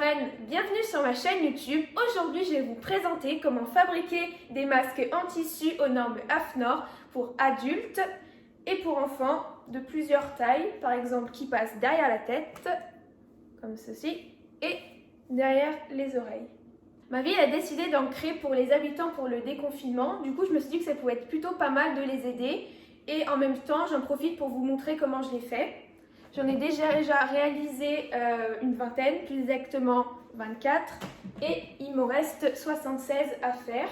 everyone, bienvenue sur ma chaîne YouTube. Aujourd'hui, je vais vous présenter comment fabriquer des masques en tissu aux normes AFNOR pour adultes et pour enfants de plusieurs tailles, par exemple qui passent derrière la tête, comme ceci, et derrière les oreilles. Ma ville a décidé d'en créer pour les habitants pour le déconfinement. Du coup, je me suis dit que ça pouvait être plutôt pas mal de les aider. Et en même temps, j'en profite pour vous montrer comment je l'ai fait. J'en ai déjà réalisé une vingtaine, plus exactement 24. Et il me reste 76 à faire.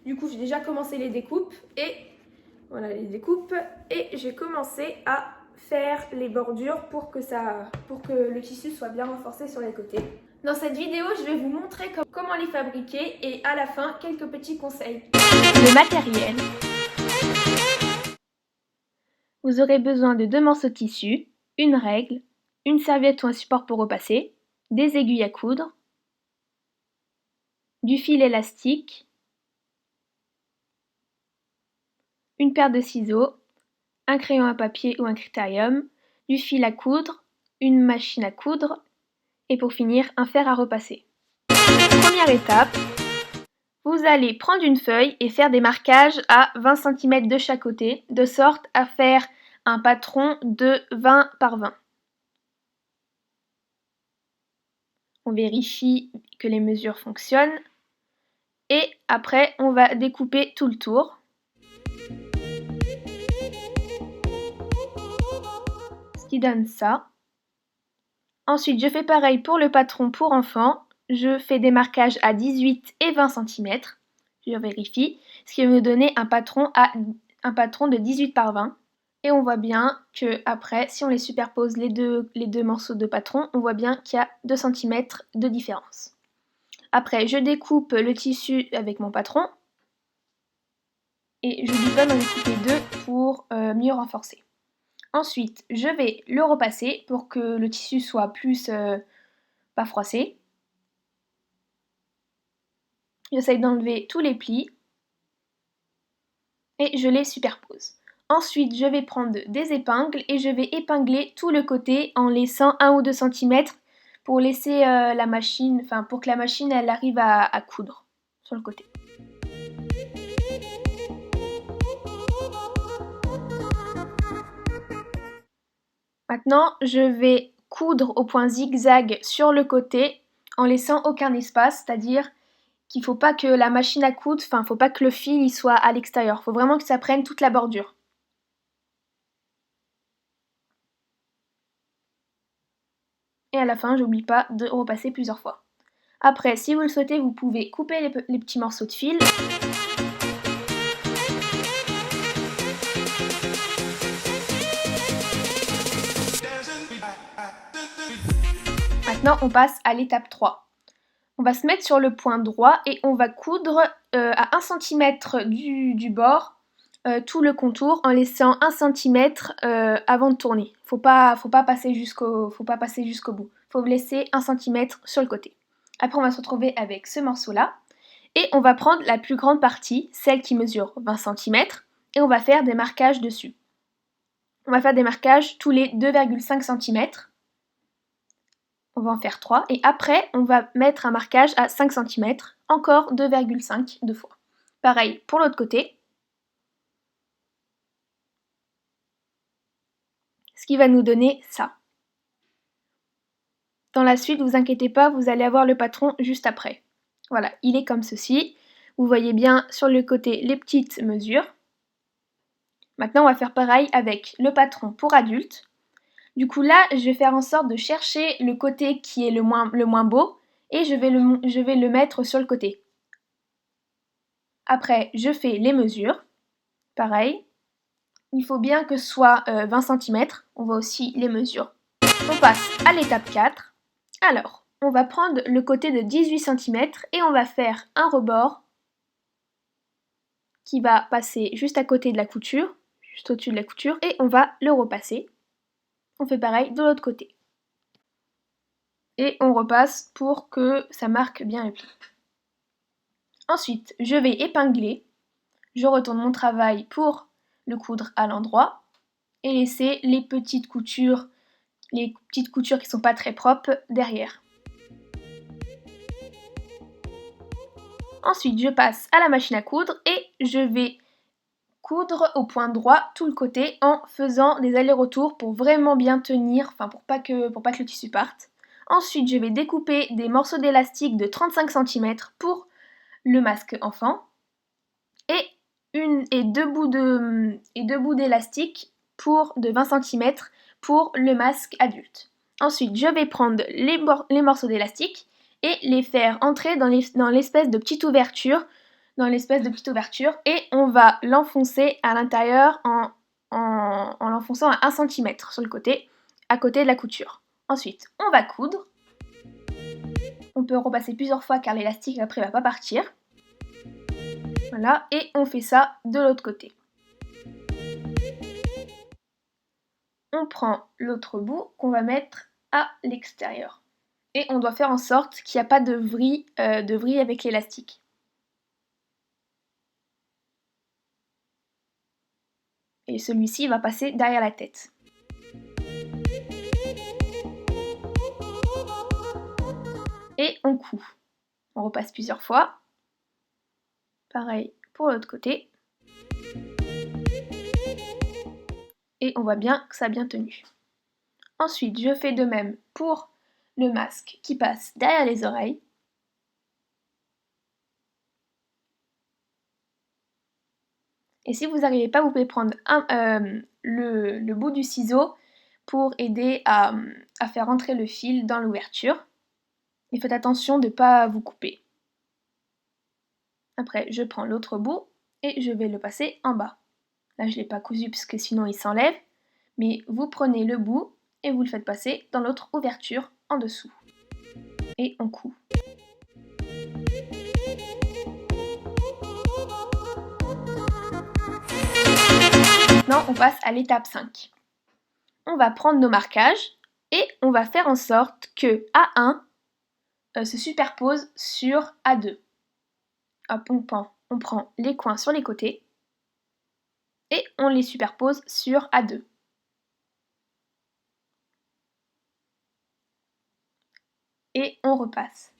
Du coup, j'ai déjà commencé les découpes. Et voilà les découpes. Et j'ai commencé à faire les bordures pour que le tissu soit bien renforcé sur les côtés. Dans cette vidéo, je vais vous montrer comment les fabriquer et à la fin, quelques petits conseils. Le matériel. Vous aurez besoin de 2 morceaux de tissu, une règle, une serviette ou un support pour repasser, des aiguilles à coudre, du fil élastique, une paire de ciseaux, un crayon à papier ou un critérium, du fil à coudre, une machine à coudre et pour finir, un fer à repasser. Première étape, vous allez prendre une feuille et faire des marquages à 20 cm de chaque côté, de sorte à faire un patron de 20 par 20. On vérifie que les mesures fonctionnent et après on va découper tout le tour. Ce qui donne ça. Ensuite, je fais pareil pour le patron pour enfants. Je fais des marquages à 18 et 20 cm. Je vérifie, ce qui va me donner un patron de 18 par 20. Et on voit bien que après, si on les superpose les deux morceaux de patron, on voit bien qu'il y a 2 cm de différence. Après, je découpe le tissu avec mon patron. Et je n'oublie pas d'en découper 2 pour mieux renforcer. Ensuite, je vais le repasser pour que le tissu soit plus pas froissé. J'essaye d'enlever tous les plis et je les superpose. Ensuite, je vais prendre des épingles et je vais épingler tout le côté en laissant 1 ou 2 cm pour laisser pour que la machine elle arrive à coudre sur le côté. Maintenant, je vais coudre au point zigzag sur le côté en laissant aucun espace, c'est-à-dire qu'il ne faut pas que la machine à coudre, faut pas que le fil il soit à l'extérieur, il faut vraiment que ça prenne toute la bordure. Et à la fin, j'oublie pas de repasser plusieurs fois. Après, si vous le souhaitez, vous pouvez couper les petits morceaux de fil. Maintenant, on passe à l'étape 3. On va se mettre sur le point droit et on va coudre à 1 cm du bord tout le contour en laissant 1 cm avant de tourner. Faut pas passer jusqu'au bout. Faut laisser 1 cm sur le côté. Après, on va se retrouver avec ce morceau-là et on va prendre la plus grande partie, celle qui mesure 20 cm, et on va faire des marquages dessus. On va faire des marquages tous les 2,5 cm. On va en faire 3 et après on va mettre un marquage à 5 cm, encore 2,5 deux fois. Pareil pour l'autre côté. Ce qui va nous donner ça. Dans la suite, vous inquiétez pas, vous allez avoir le patron juste après. Voilà, il est comme ceci. Vous voyez bien sur le côté les petites mesures. Maintenant, on va faire pareil avec le patron pour adultes. Du coup là, je vais faire en sorte de chercher le côté qui est le moins beau et je vais le mettre sur le côté. Après, je fais les mesures. Pareil. Il faut bien que ce soit 20 cm. On voit aussi les mesures. On passe à l'étape 4. Alors, on va prendre le côté de 18 cm et on va faire un rebord qui va passer juste à côté de la couture, juste au-dessus de la couture, et on va le repasser. On fait pareil de l'autre côté. Et on repasse pour que ça marque bien le pli. Ensuite, je vais épingler. Je retourne mon travail pour le coudre à l'endroit et laisser les petites coutures qui sont pas très propres derrière. Ensuite, je passe à la machine à coudre et je vais coudre au point droit tout le côté en faisant des allers-retours pour vraiment bien tenir, enfin pour pas que le tissu parte. Ensuite, je vais découper des morceaux d'élastique de 35 cm pour le masque enfant et deux bouts d'élastique de 20 cm pour le masque adulte. Ensuite, je vais prendre les morceaux d'élastique et les faire entrer dans l'espèce de petite ouverture et on va l'enfoncer à l'intérieur en l'enfonçant à 1 cm sur le côté, à côté de la couture. Ensuite, on va coudre. On peut repasser plusieurs fois car l'élastique après va pas partir. Voilà, et on fait ça de l'autre côté. On prend l'autre bout qu'on va mettre à l'extérieur. Et on doit faire en sorte qu'il n'y a pas de vrille avec l'élastique. Et celui-ci va passer derrière la tête. Et on coud. On repasse plusieurs fois. Pareil pour l'autre côté. Et on voit bien que ça a bien tenu. Ensuite, je fais de même pour le masque qui passe derrière les oreilles. Et si vous n'arrivez pas, vous pouvez prendre le bout du ciseau pour aider à faire entrer le fil dans l'ouverture. Et faites attention de ne pas vous couper. Après, je prends l'autre bout et je vais le passer en bas. Là, je ne l'ai pas cousu parce que sinon il s'enlève. Mais vous prenez le bout et vous le faites passer dans l'autre ouverture en dessous. Et on coud. Maintenant, on passe à l'étape 5. On va prendre nos marquages et on va faire en sorte que A1 se superpose sur A2. Hop, on prend les coins sur les côtés et on les superpose sur A2. Et on repasse.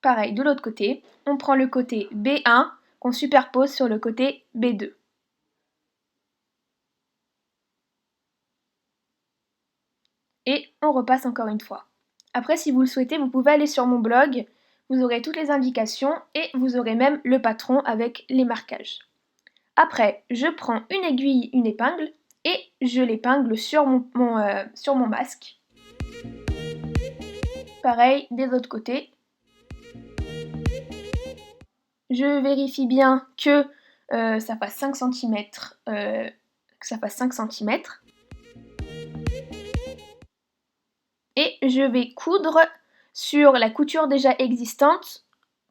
Pareil, de l'autre côté, on prend le côté B1 qu'on superpose sur le côté B2. Et on repasse encore une fois. Après, si vous le souhaitez, vous pouvez aller sur mon blog, vous aurez toutes les indications et vous aurez même le patron avec les marquages. Après, je prends une aiguille, une épingle et je l'épingle sur mon masque. Pareil, des autres côtés. Je vérifie bien que ça fasse 5 cm. Et je vais coudre sur la couture déjà existante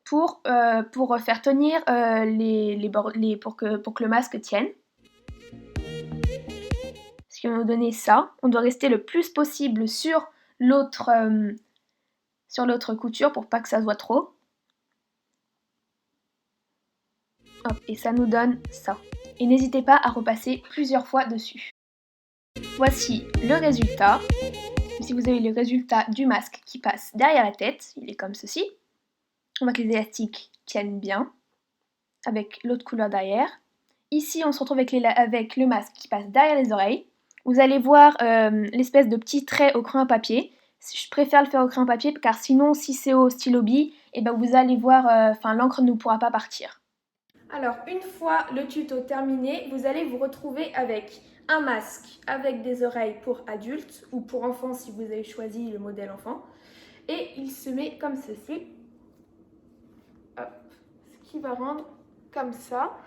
pour faire tenir pour que le masque tienne. Ce qui va nous donner ça. On doit rester le plus possible sur l'autre couture pour pas que ça se voit trop. Hop, et ça nous donne ça. Et n'hésitez pas à repasser plusieurs fois dessus. Voici le résultat. Si vous avez le résultat du masque qui passe derrière la tête, il est comme ceci. On voit que les élastiques tiennent bien, avec l'autre couleur derrière. Ici, on se retrouve avec le masque qui passe derrière les oreilles. Vous allez voir l'espèce de petit trait au crayon à papier. Je préfère le faire au crayon à papier car sinon, si c'est au stylo bille, et ben vous allez voir, l'encre ne pourra pas partir. Alors, une fois le tuto terminé, vous allez vous retrouver avec un masque avec des oreilles pour adultes ou pour enfants si vous avez choisi le modèle enfant. Et il se met comme ceci. Hop. Ce qui va rendre comme ça.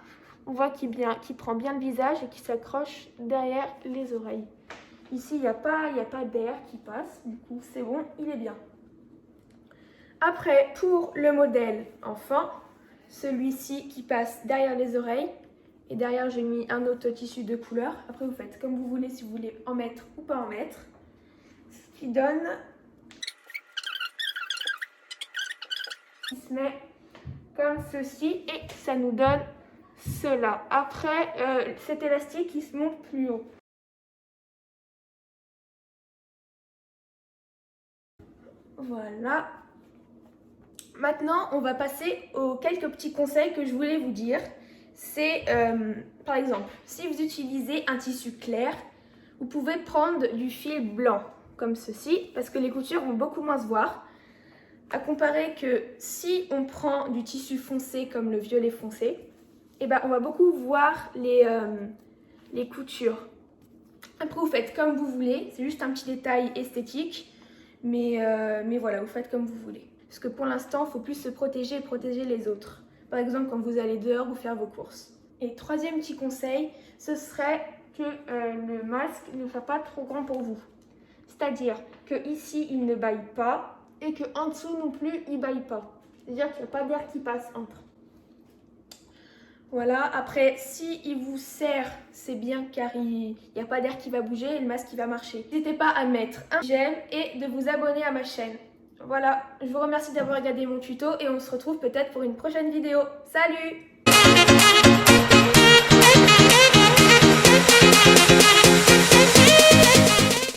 On voit qu'il prend bien le visage et qu'il s'accroche derrière les oreilles. Ici, il n'y a pas d'air qui passe, du coup c'est bon, il est bien. Après, pour le modèle enfant, celui-ci qui passe derrière les oreilles. Et derrière, j'ai mis un autre tissu de couleur. Après, vous faites comme vous voulez, si vous voulez en mettre ou pas en mettre. Ce qui donne... Il se met comme ceci et ça nous donne cela. Après, cet élastique, il se monte plus haut. Voilà. Maintenant, on va passer aux quelques petits conseils que je voulais vous dire. C'est, par exemple, si vous utilisez un tissu clair, vous pouvez prendre du fil blanc, comme ceci, parce que les coutures vont beaucoup moins se voir. À comparer que si on prend du tissu foncé, comme le violet foncé, eh ben, on va beaucoup voir les coutures. Après, vous faites comme vous voulez, c'est juste un petit détail esthétique, mais voilà, vous faites comme vous voulez. Parce que pour l'instant, il faut plus se protéger et protéger les autres. Par exemple, quand vous allez dehors vous faire vos courses. Et troisième petit conseil, ce serait que le masque ne soit pas trop grand pour vous. C'est-à-dire que ici il ne baille pas et que en dessous non plus il baille pas. C'est-à-dire qu'il n'y a pas d'air qui passe entre. Voilà, après si il vous serre, c'est bien car il n'y a pas d'air qui va bouger et le masque qui va marcher. N'hésitez pas à mettre un j'aime et de vous abonner à ma chaîne. Voilà, je vous remercie d'avoir regardé mon tuto et on se retrouve peut-être pour une prochaine vidéo. Salut!